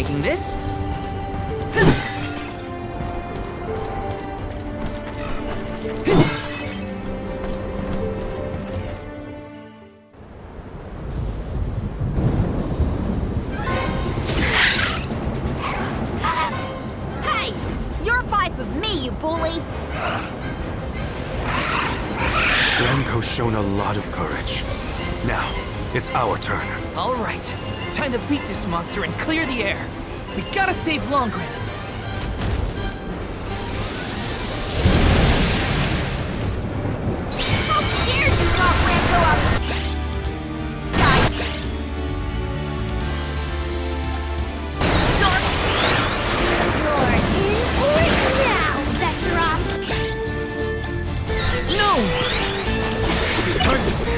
Taking this. Hey! Your fight's with me, you bully! Renko's shown a lot of courage. Now, it's our turn. All right. Time to beat this monster and clear the air. We gotta save Longren. How dare you knock Ranko out of the sky? You're in for it now, Besseroth! No!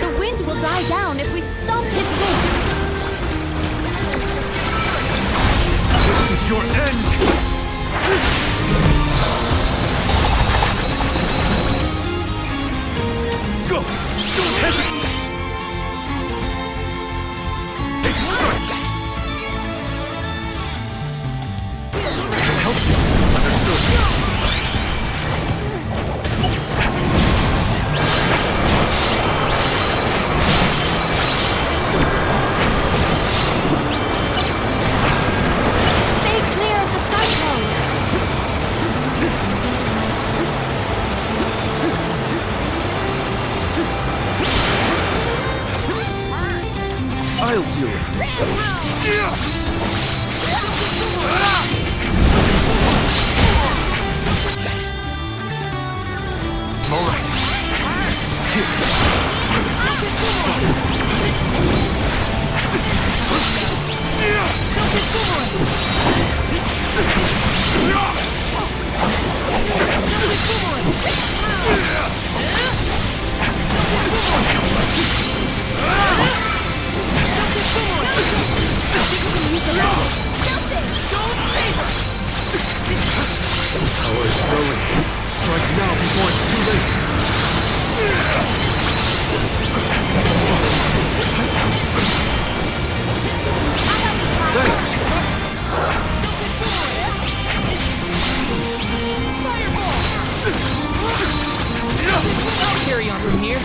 The wind will die down if we stop his wings. This is your end! Go! Don't hesitate! Take a strike! I can help you. Understood. Stay clear of the cyclone. I'll deal with this. All right. Power is growing. Strike now before it's too late. Thanks. I'll carry on from here.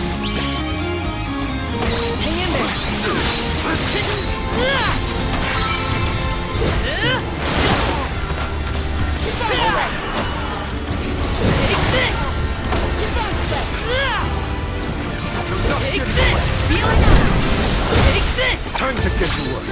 Hang in there. Take this! Take this! Feeling out! Take this! Time to get to work.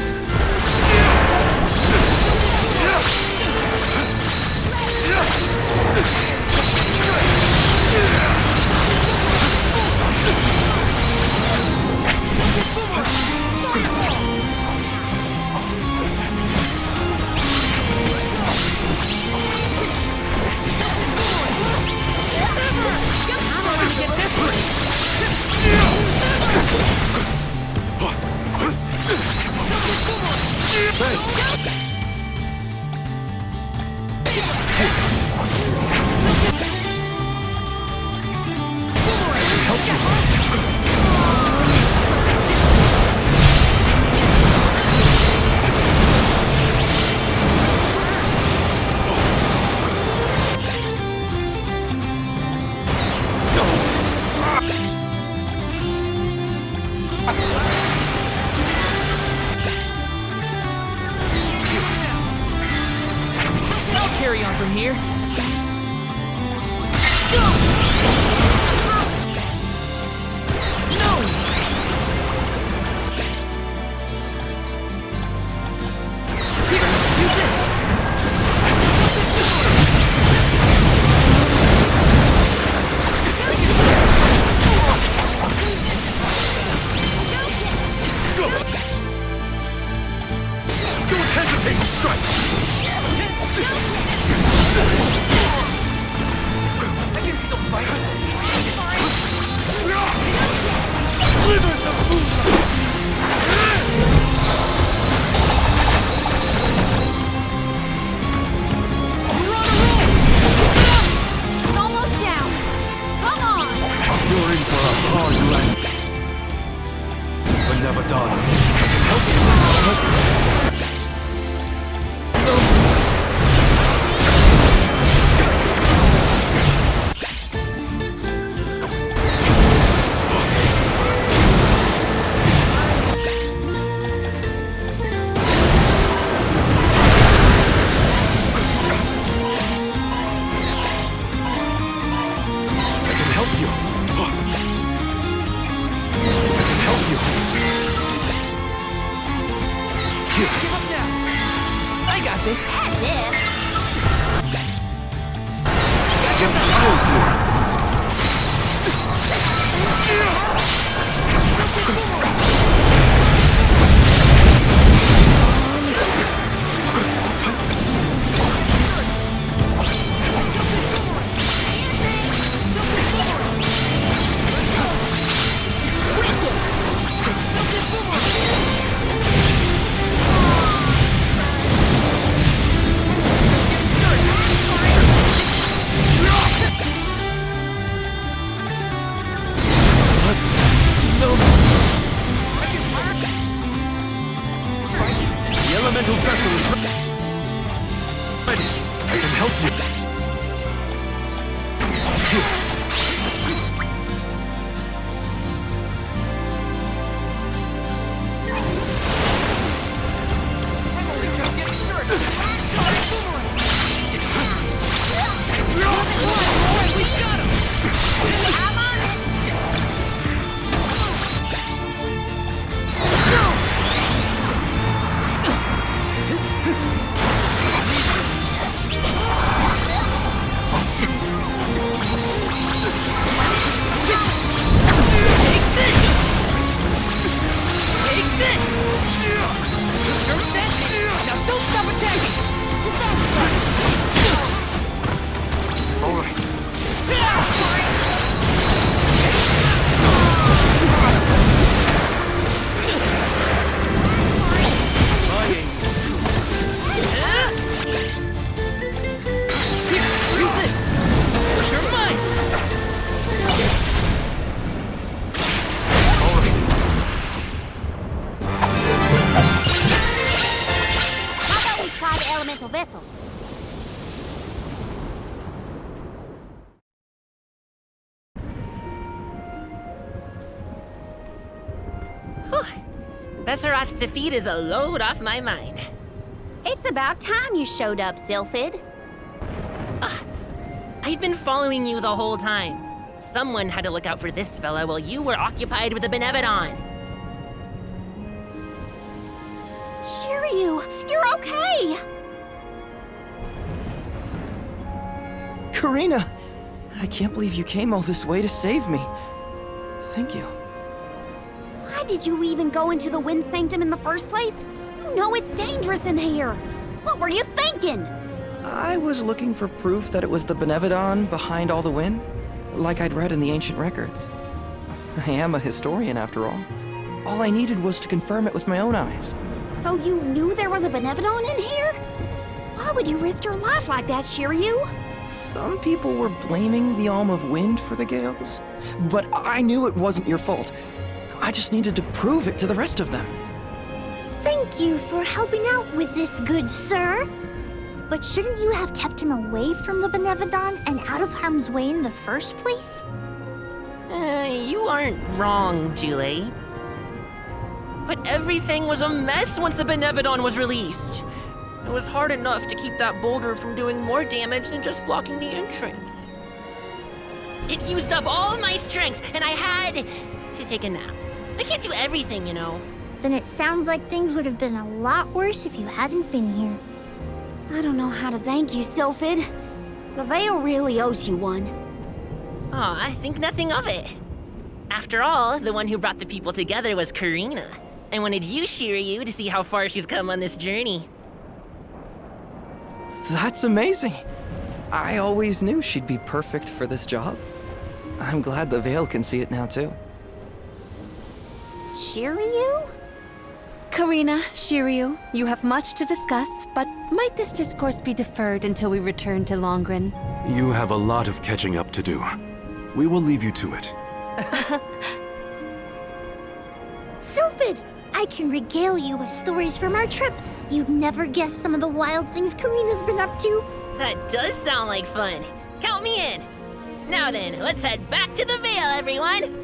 I'll carry on from here. Don't hesitate to strike! I can still fight. Slivers of moonlight! It's almost down. Come on! You're in for a hard land. Benevodon. Help me. this? As if. The elemental vessel is ready. I can help you. I'm only just getting started. We got him! I'm on it. Take this! Sure that's it. Now don't stop attacking! All right. Use this! You're mine! All right. How about we try the elemental vessel? Besseroth's defeat is a load off my mind. It's about time you showed up, Sylphid. I've been following you the whole time. Someone had to look out for this fella while you were occupied with the Benevodon. Shiryu, you're okay. Karina! I can't believe you came all this way to save me. Thank you. Why did you even go into the Wind Sanctum in the first place? You know it's dangerous in here. What were you thinking? I was looking for proof that it was the Benevodon behind all the wind, like I'd read in the ancient records. I am a historian, after all. All I needed was to confirm it with my own eyes. So you knew there was a Benevodon in here? Why would you risk your life like that, Shiryu? Some people were blaming the Alm of Wind for the gales, but I knew it wasn't your fault. I just needed to prove it to the rest of them. Thank you for helping out with this, good sir. But shouldn't you have kept him away from the Benevodon and out of harm's way in the first place? You aren't wrong, Julie. But everything was a mess once the Benevodon was released. It was hard enough to keep that boulder from doing more damage than just blocking the entrance. It used up all my strength, and I had to take a nap. I can't do everything, you know. Then it sounds like things would have been a lot worse if you hadn't been here. I don't know how to thank you, Sylphid. The Veil really owes you one. Aw, I think nothing of it. After all, the one who brought the people together was Karina. I wanted you, Shiryu, to see how far she's come on this journey. That's amazing. I always knew she'd be perfect for this job. I'm glad the Veil can see it now, too. Shiryu? Karina, Shiryu, you have much to discuss, but might this discourse be deferred until we return to Longren? You have a lot of catching up to do. We will leave you to it. Sylphid, I can regale you with stories from our trip. You'd never guess some of the wild things Karina's been up to. That does sound like fun. Count me in. Now then, let's head back to the Veil, everyone.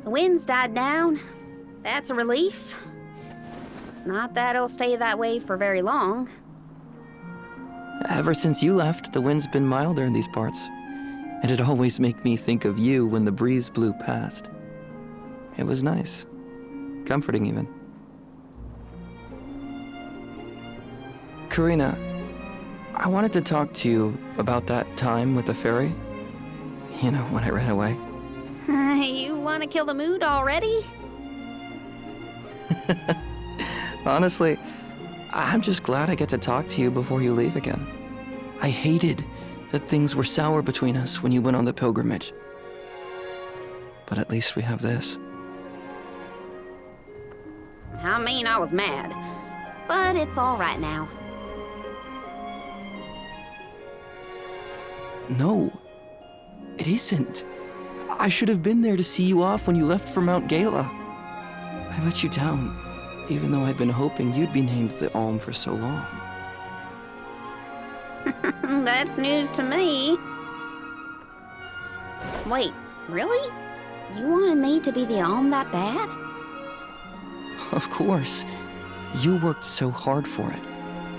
The wind's died down. That's a relief. Not that it'll stay that way for very long. Ever since you left, the wind's been milder in these parts. And it always made me think of you when the breeze blew past. It was nice. Comforting, even. Karina, I wanted to talk to you about that time with the fairy. You know, when I ran away. You want to kill the mood already? Honestly, I'm just glad I get to talk to you before you leave again. I hated that things were sour between us when you went on the pilgrimage. But at least we have this. I mean, I was mad. But it's all right now. No, it isn't. I should have been there to see you off when you left for Mount Gala. I let you down, even though I'd been hoping you'd be named the Alm for so long. That's news to me. Wait, really? You wanted me to be the Alm that bad? Of course. You worked so hard for it.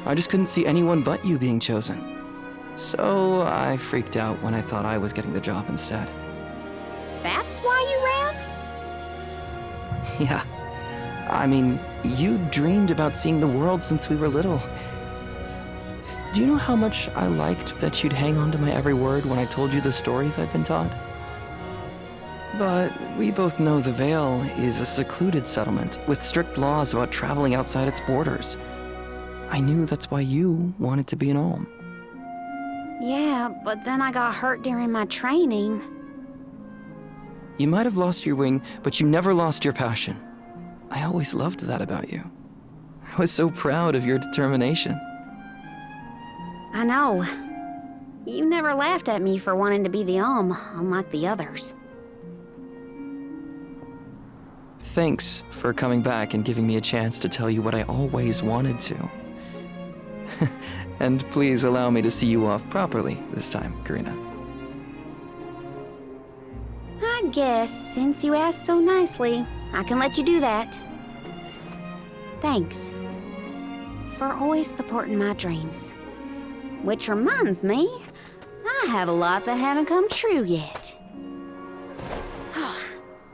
I just couldn't see anyone but you being chosen. So I freaked out when I thought I was getting the job instead. That's why you ran? Yeah. I mean, you dreamed about seeing the world since we were little. Do you know how much I liked that you'd hang on to my every word when I told you the stories I'd been taught? But we both know the Vale is a secluded settlement with strict laws about traveling outside its borders. I knew that's why you wanted to be an Alm. Yeah, but then I got hurt during my training. You might have lost your wing, but you never lost your passion. I always loved that about you. I was so proud of your determination. I know. You never laughed at me for wanting to be the Alm, unlike the others. Thanks for coming back and giving me a chance to tell you what I always wanted to. And please allow me to see you off properly this time, Karina. I guess, since you asked so nicely, I can let you do that. Thanks for always supporting my dreams. Which reminds me, I have a lot that haven't come true yet.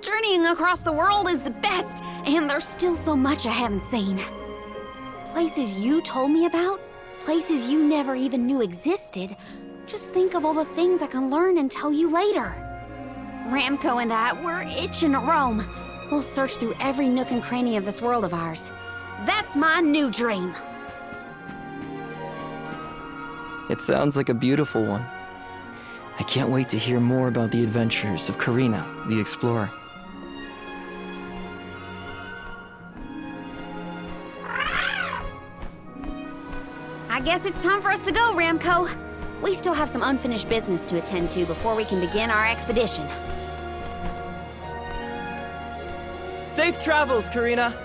Journeying across the world is the best, and there's still so much I haven't seen. Places you told me about, places you never even knew existed. Just think of all the things I can learn and tell you later. Ramco and I, we're itching to roam. We'll search through every nook and cranny of this world of ours. That's my new dream. It sounds like a beautiful one. I can't wait to hear more about the adventures of Karina, the explorer. I guess it's time for us to go, Ramco. We still have some unfinished business to attend to before we can begin our expedition. Safe travels, Karina!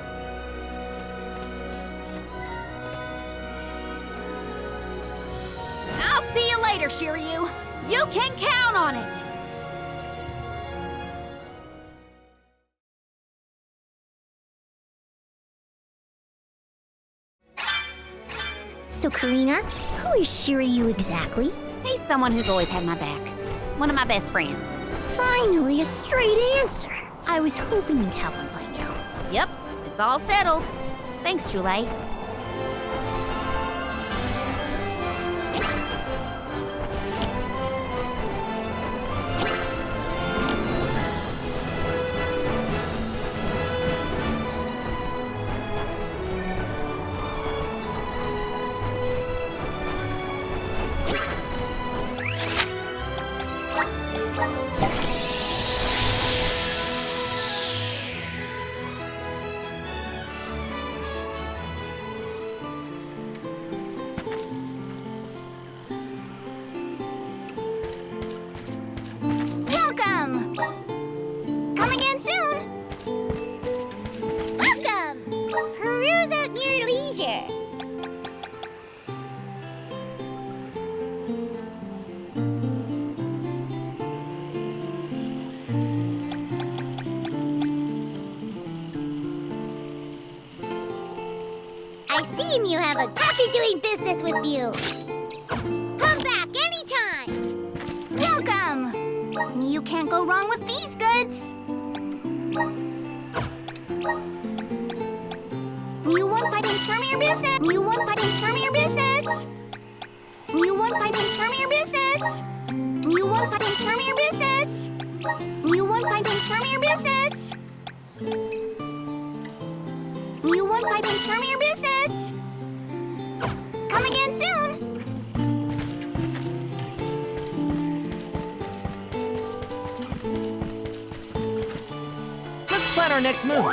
I'll see you later, Shiryu. You can count on it. So, Karina, who is Shiryu exactly? He's someone who's always had my back. One of my best friends. Finally, a straight answer. I was hoping you'd have one by now. Yep, it's all settled. Thanks, Julie. Welcome! Come again soon! Welcome! Peruse at your leisure. I see you have a coffee doing business with you. can't go wrong with these goods. You want fighting from your business. You want fighting from your business. You want fighting from your business. You want fighting from your business. You want fighting from your business. You want fighting from your business. Come again soon. Let's plan our next move.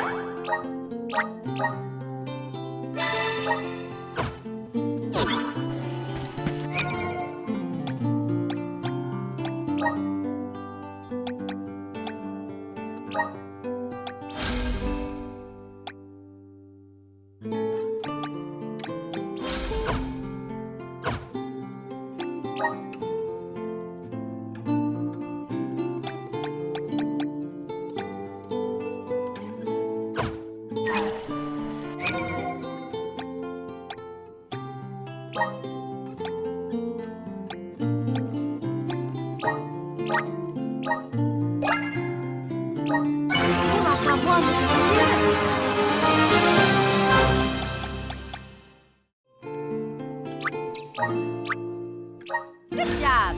Good job.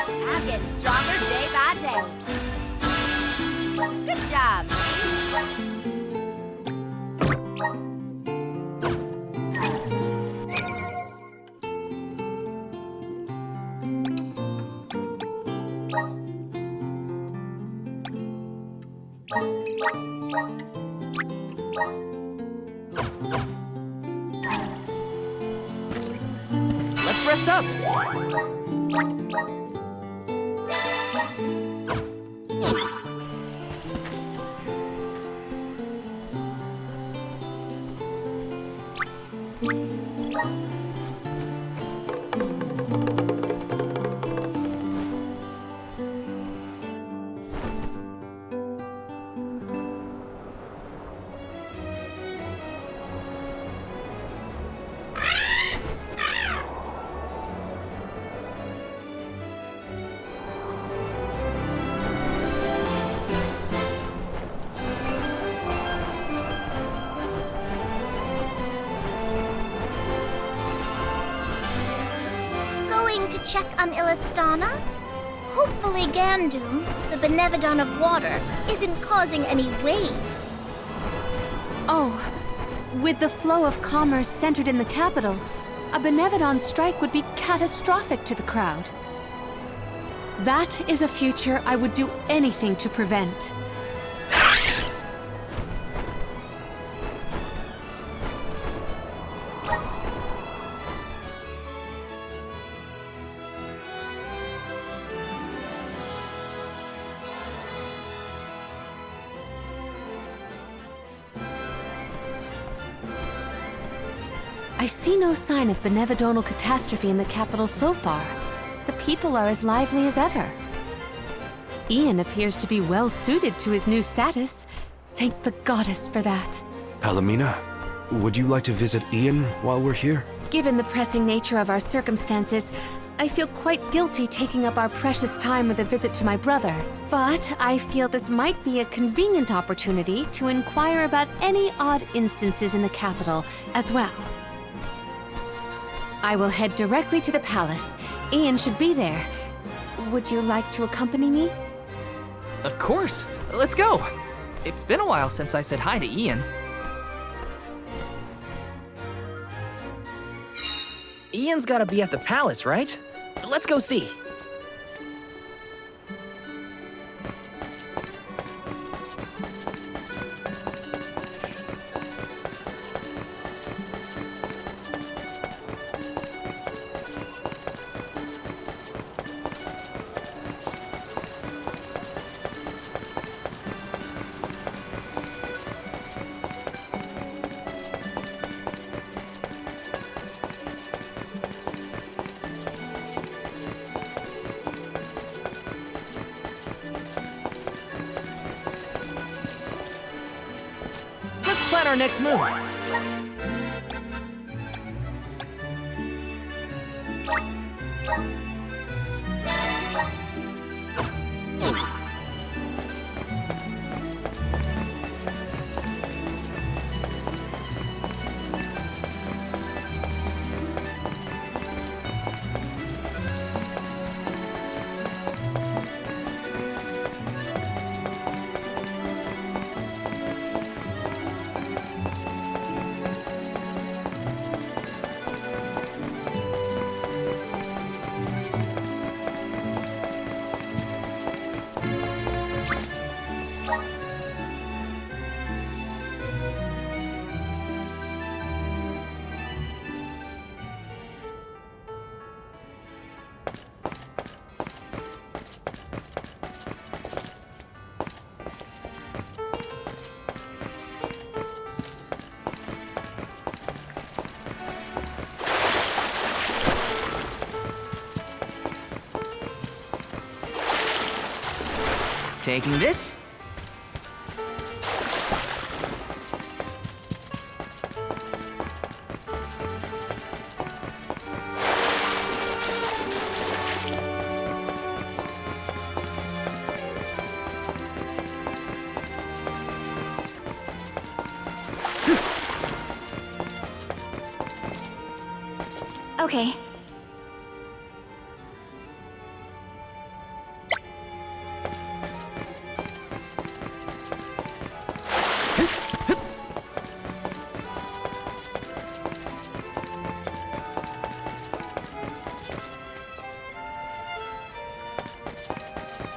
I'm getting stronger day by day. Good job. Let's rest up. Going to check on Illistana? Hopefully Gandum, the Benevodon of water, isn't causing any waves. Oh, with the flow of commerce centered in the capital, a Benevodon strike would be catastrophic to the crowd. That is a future I would do anything to prevent. I see no sign of benevodonal catastrophe in the capital so far. The people are as lively as ever. Ian appears to be well suited to his new status. Thank the goddess for that. Palomina, would you like to visit Ian while we're here? Given the pressing nature of our circumstances, I feel quite guilty taking up our precious time with a visit to my brother. But I feel this might be a convenient opportunity to inquire about any odd instances in the capital as well. I will head directly to the palace. Ian should be there. Would you like to accompany me? Of course. Let's go. It's been a while since I said hi to Ian. Ian's gotta be at the palace, right? Let's go see. Plan our next move. Taking this. Okay.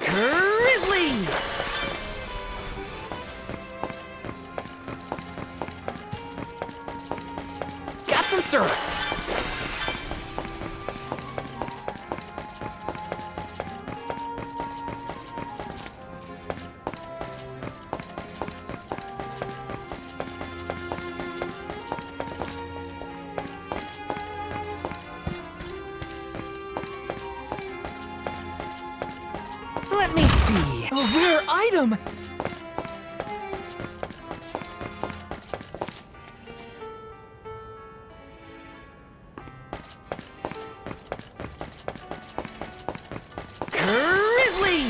Grizzly! Got some syrup. Let me see. A rare item! Grizzly!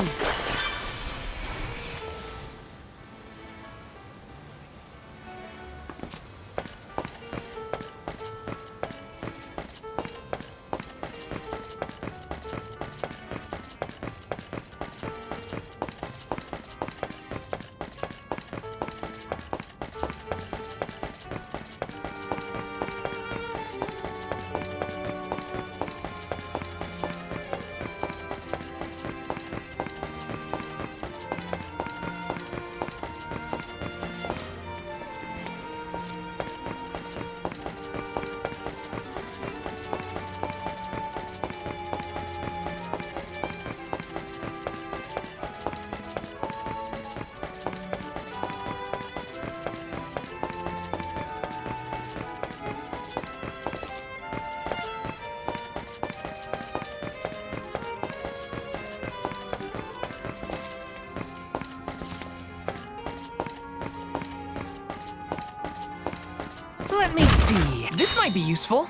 Let me see. This might be useful.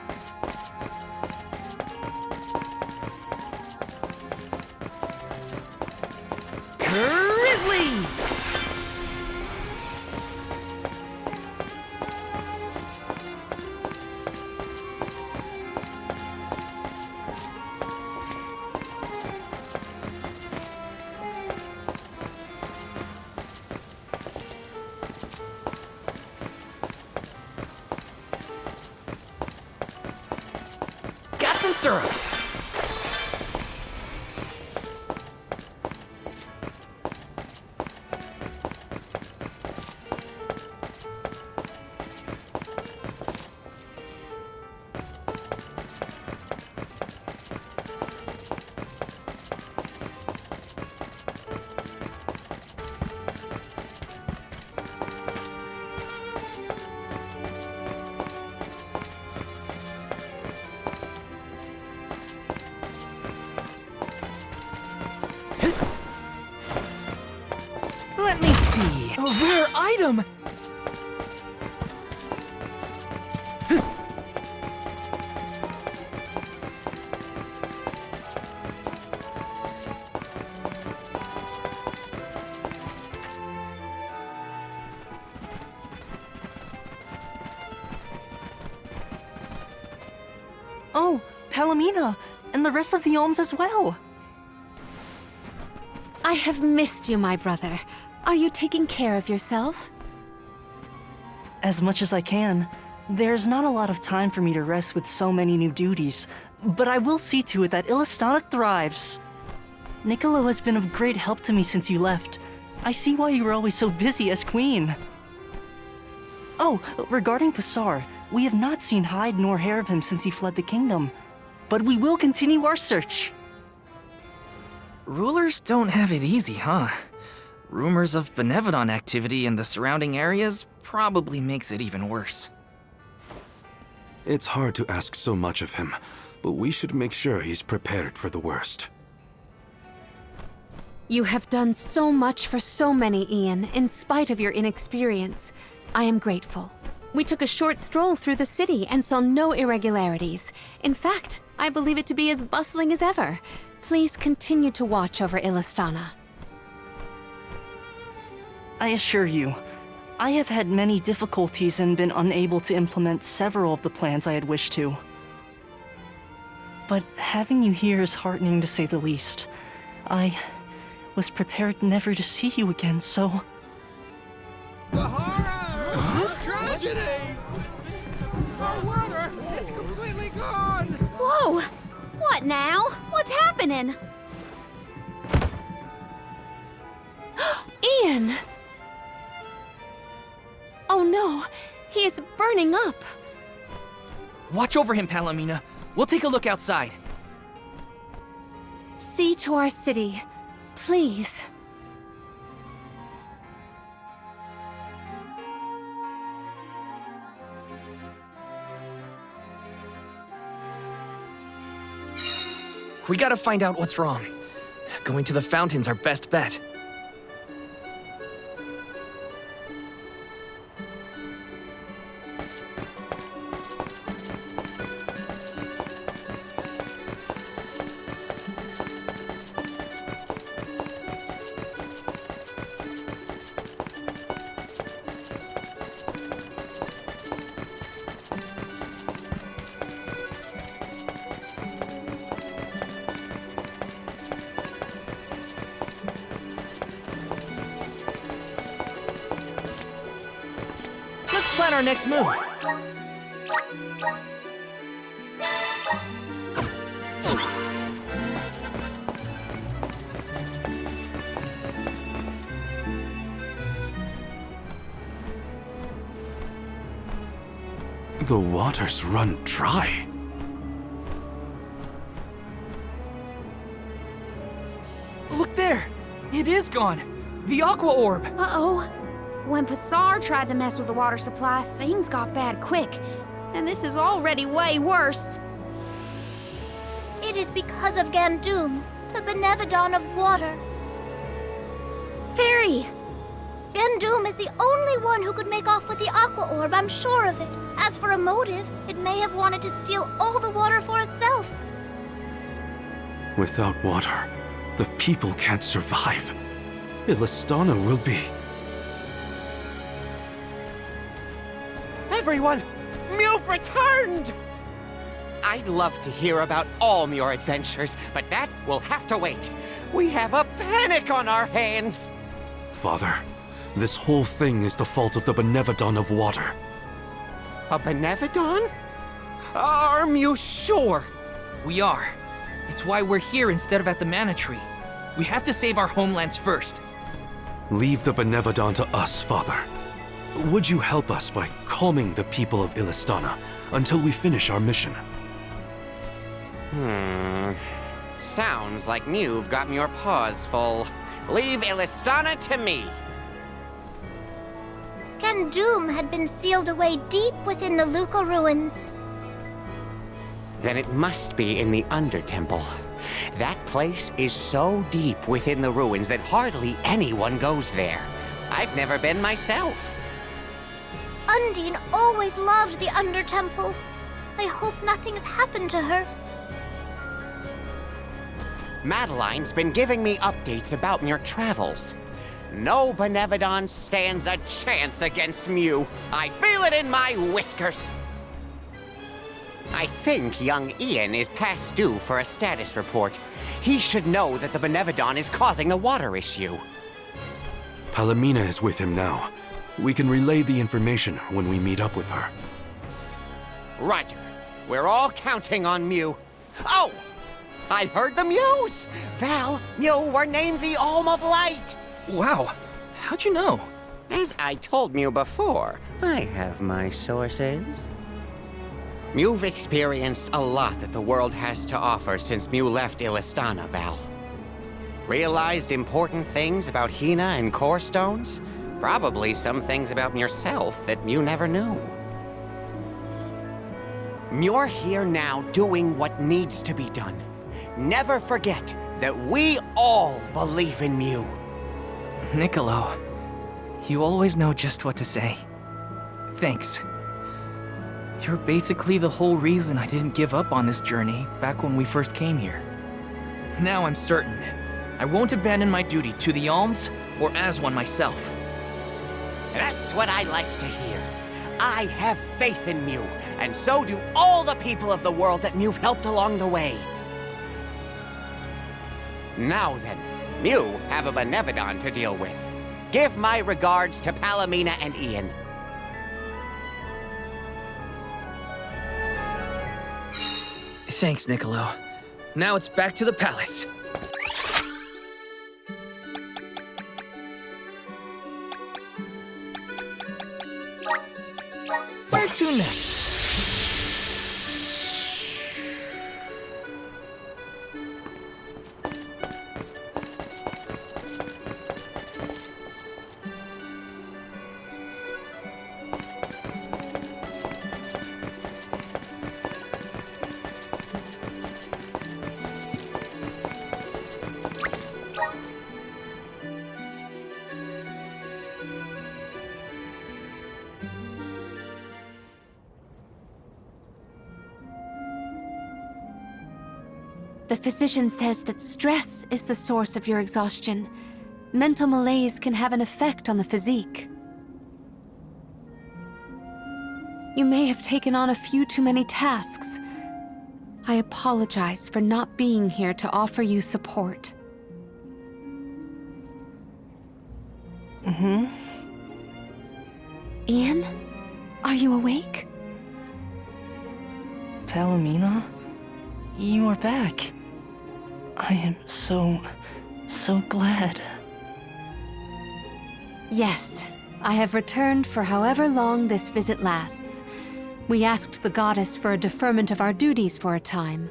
Grizzly! Got some syrup. Let me see. A rare item! Oh, Palomina, and the rest of the Olms as well. I have missed you, my brother. Are you taking care of yourself? As much as I can. There's not a lot of time for me to rest with so many new duties, but I will see to it that Illistana thrives. Niccolo has been of great help to me since you left. I see why you were always so busy as queen. Oh, regarding Passar, we have not seen hide nor hair of him since he fled the kingdom. But we will continue our search. Rulers don't have it easy, huh? Rumors of Benevodon activity in the surrounding areas probably makes it even worse. It's hard to ask so much of him, but we should make sure he's prepared for the worst. You have done so much for so many, Ian, in spite of your inexperience. I am grateful. We took a short stroll through the city and saw no irregularities. In fact, I believe it to be as bustling as ever. Please continue to watch over Illistana. I assure you, I have had many difficulties and been unable to implement several of the plans I had wished to. But having you here is heartening to say the least. I was prepared never to see you again, so... The horror! The tragedy! Our water! It's completely gone! Whoa! What now? What's happening? Ian! Oh no, he is burning up. Watch over him, Palomina. We'll take a look outside. See to our city, please. We gotta find out what's wrong. Going to the fountain's our best bet. Let's plan our next move. The waters run dry. Look there! It is gone! The Aqua Orb! Uh-oh. When Passar tried to mess with the water supply, things got bad quick. And this is already way worse. It is because of Gandoom, the Benevodon of water. Fairy! Gandoom is the only one who could make off with the Aqua Orb, I'm sure of it. As for a motive, it may have wanted to steal all the water for itself. Without water, the people can't survive. Illistana will be... Everyone! Mewf returned! I'd love to hear about all your adventures, but that will have to wait. We have a panic on our hands! Father, this whole thing is the fault of the Benevodon of water. A Benevodon? Are you sure? We are. It's why we're here instead of at the Mana Tree. We have to save our homelands first. Leave the Benevodon to us, Father. Would you help us by calming the people of Illistana until we finish our mission? Sounds like you've got your paws full. Leave Illistana to me. Gandoom had been sealed away deep within the Luca ruins. Then it must be in the Undertemple. That place is so deep within the ruins that hardly anyone goes there. I've never been myself. Undine always loved the Undertemple. I hope nothing's happened to her. Madeline's been giving me updates about your travels. No Benevodon stands a chance against Mew. I feel it in my whiskers. I think young Ian is past due for a status report. He should know that the Benevodon is causing the water issue. Palomina is with him now. We can relay the information when we meet up with her. Roger. We're all counting on Mew. Oh! I heard the Mews! Val, you were named the Alm of Light! Wow, how'd you know? As I told Mew before, I have my sources. Mew've experienced a lot that the world has to offer since Mew left Illistana, Val. Realized important things about Hina and Core Stones? Probably some things about yourself that Mew never knew. You're here now doing what needs to be done. never forget that we all believe in Mew. Niccolo, you always know just what to say. Thanks. You're basically the whole reason I didn't give up on this journey back when we first came here. Now I'm certain I won't abandon my duty to the Alms or as one myself. That's what I like to hear. I have faith in Mew, and so do all the people of the world that Mew've helped along the way. Now then, Mew have a Benevodon to deal with. Give my regards to Palomina and Ian. Thanks, Niccolo. Now it's back to the palace. Where to next? The physician says that stress is the source of your exhaustion. Mental malaise can have an effect on the physique. You may have taken on a few too many tasks. I apologize for not being here to offer you support. Ian? Are you awake? Palomina? You are back. I am so glad. Yes, I have returned for however long this visit lasts. We asked the goddess for a deferment of our duties for a time.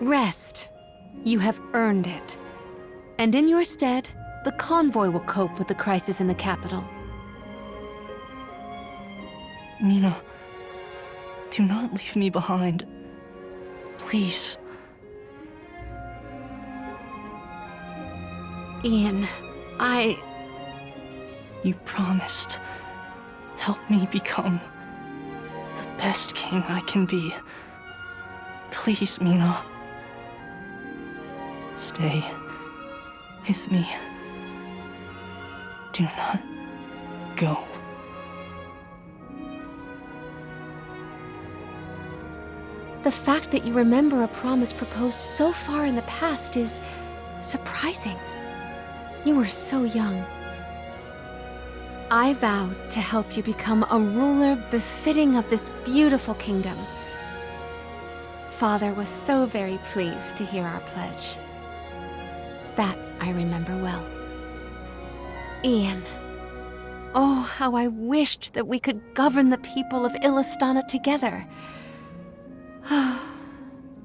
Rest. You have earned it. And in your stead, the convoy will cope with the crisis in the capital. Mina, do not leave me behind. Please. Ian, You promised. Help me become the best king I can be. Please, Mina. Stay with me. Do not go. The fact that you remember a promise proposed so far in the past is surprising. You were so young. I vowed to help you become a ruler befitting of this beautiful kingdom. Father was so very pleased to hear our pledge. That I remember well. Ian. Oh, how I wished that we could govern the people of Illistana together.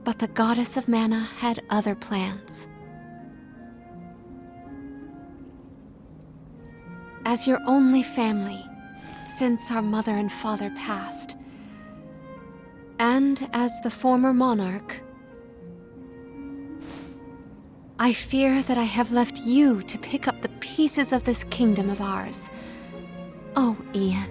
But the goddess of mana had other plans. As your only family, since our mother and father passed, and as the former monarch, I fear that I have left you to pick up the pieces of this kingdom of ours. Oh, Ian.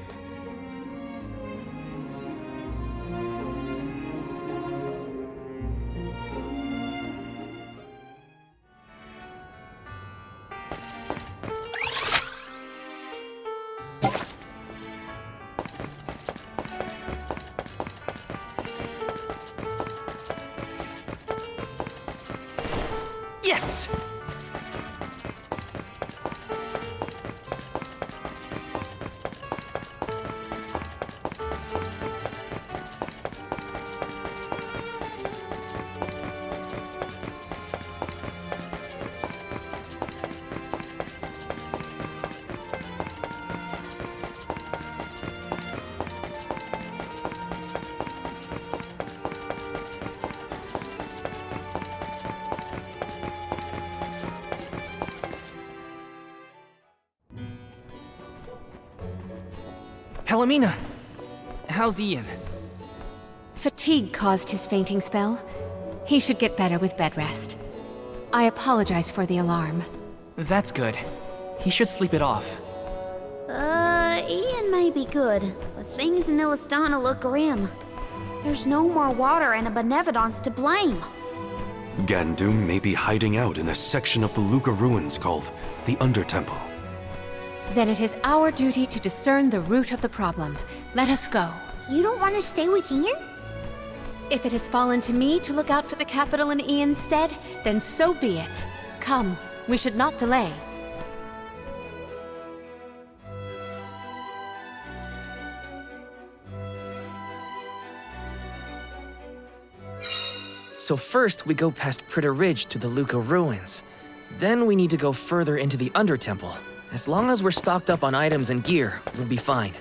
Yes! Palomina, how's Ian? Fatigue caused his fainting spell. He should get better with bed rest. I apologize for the alarm. That's good. He should sleep it off. Ian may be good, but things in Illistana look grim. There's no more water and a Benevodon's to blame. Gandum may be hiding out in a section of the Luca ruins called the Undertemple. Then it is our duty to discern the root of the problem. Let us go. You don't want to stay with Ian? If it has fallen to me to look out for the capital in Ian's stead, then so be it. Come, we should not delay. So first, we go past Pritter Ridge to the Luca ruins. Then we need to go further into the Undertemple. As long as we're stocked up on items and gear, we'll be fine.